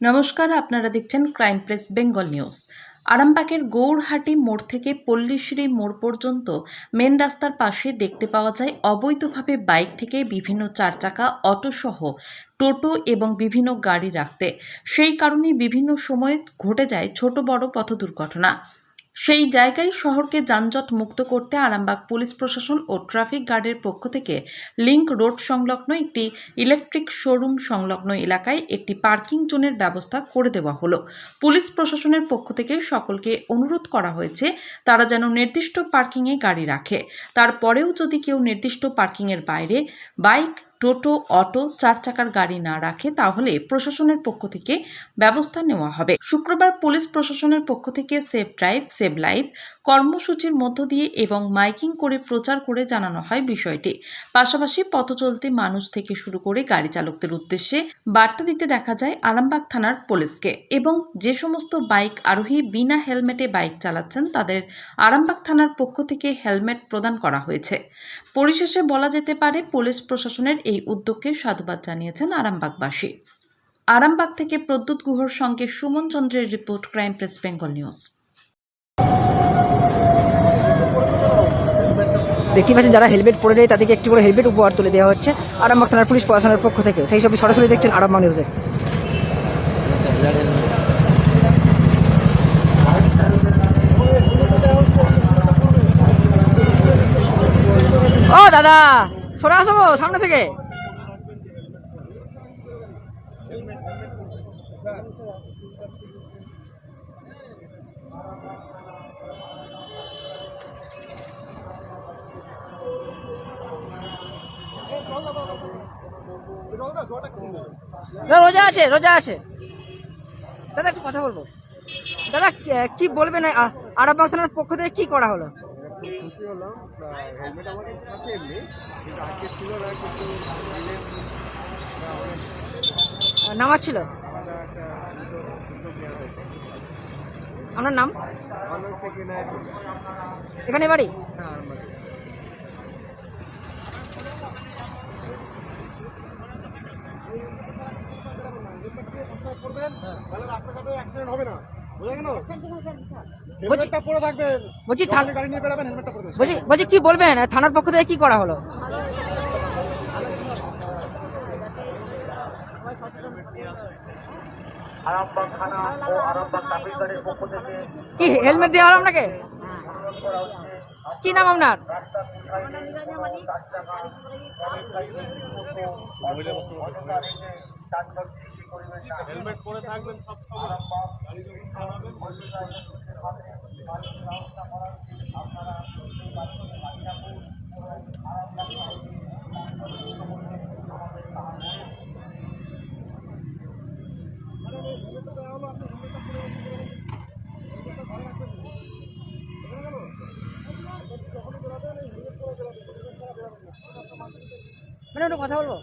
নমস্কার, আপনারা দেখছেন ক্রাইম প্রেস বেঙ্গল নিউজ। আরামবাগের গৌরহাটি মোড় থেকে পল্লীশ্রী মোড় পর্যন্ত মেন রাস্তার পাশে দেখতে পাওয়া যায় অবৈধভাবে বাইক থেকে বিভিন্ন চারচাকা, অটোসহ টোটো এবং বিভিন্ন গাড়ি রাখতে। সেই কারণে বিভিন্ন সময়ে ঘটে যায় ছোট বড় পথ দুর্ঘটনা। সেই জায়গায় শহরকে যানজট মুক্ত করতে আরামবাগ পুলিশ প্রশাসন ও ট্রাফিক গার্ডের পক্ষ থেকে লিংক রোড সংলগ্ন একটি ইলেকট্রিক শোরুম সংলগ্ন এলাকায় একটি পার্কিং জোনের ব্যবস্থা করে দেওয়া হলো। পুলিশ প্রশাসনের পক্ষ থেকে সকলকে অনুরোধ করা হয়েছে তারা যেন নির্দিষ্ট পার্কিংয়ে গাড়ি রাখে। তারপরেও যদি কেউ নির্দিষ্ট পার্কিংয়ের বাইরে বাইক, টোটো, অটো, চার চাকার গাড়ি না রাখে তাহলে প্রশাসনের পক্ষ থেকে ব্যবস্থা নেওয়া হবে। শুক্রবার পুলিশ প্রশাসনের পক্ষ থেকে সেভ ড্রাইভ সেভ লাইফ কর্মসূচির মধ্য দিয়ে এবং মাইকিং করে প্রচার করে জানানো হয় বিষয়টি। পাশাপাশি পথ চলতি মানুষ থেকে শুরু করে গাড়ি চালকদের উদ্দেশ্যে বার্তা দিতে দেখা যায় আরামবাগ থানার পুলিশকে। এবং যে সমস্ত বাইক আরোহী বিনা হেলমেটে বাইক চালাচ্ছেন তাদের আরামবাগ থানার পক্ষ থেকে হেলমেট প্রদান করা হয়েছে। পরিশেষে বলা যেতে পারে পুলিশ প্রশাসনের এই উদ্যোগকে সাধুবাদ জানিয়েছেন আরামবাগবাসী। আরামবাগ থেকে প্রদ্যুৎ গুহর সঙ্গে সুমন চন্দ্রের report, crime press Bengal news. দেখতে পাচ্ছেন যারা হেলমেট পরে নেয় তাদেরকে একটি করে হেলমেট উপহার তুলে দেওয়া হচ্ছে আরামবাগ থানার পুলিশ প্রশাসনের পক্ষ থেকে। সেই সবই সরাসরি দেখছেন আরামবাগ নিউজে। ও দাদা, সরে আসো সামনে থেকে। রোজা আছে, রোজা আছে। দাদা একটু কথা বলবো। দাদা কি বলবেন আরামবাগ থানার পক্ষ থেকে কি করা হলো? খুশি হলাম। হেলমেট আমাদের থাকে এমনি, কিন্তু আজকে ছিল না, কিন্তু নামাজ ছিল। আমাদের একটা উদ্যোগ নেওয়া হয়েছে। আপনার নাম? আমার সেকেন্ড এখানে বাড়ি? হ্যাঁ, আরামবাগে। তাহলে রাস্তাঘাটে অ্যাক্সিডেন্ট হবে না, বুঝা গেল? হেলমেটটা পরে থাকবেন, বলছি গাড়ি নিয়ে বেরোবেন, হেলমেটটা পরে থাকবেন। বলছি কি বলবেন থানার পক্ষ থেকে কি করা হলো? আরামবাগ থানা ও আরামবাগ ট্রাফিক গার্ডের পক্ষ থেকে কি হেলমেট দেওয়া হলো আপনাকে? কি নাম আপনার? হেলমেট পরে থাকবেন সব সময়, গাড়ি যখন চালাবেন হেলমেট মানে একটু কথা বলবো।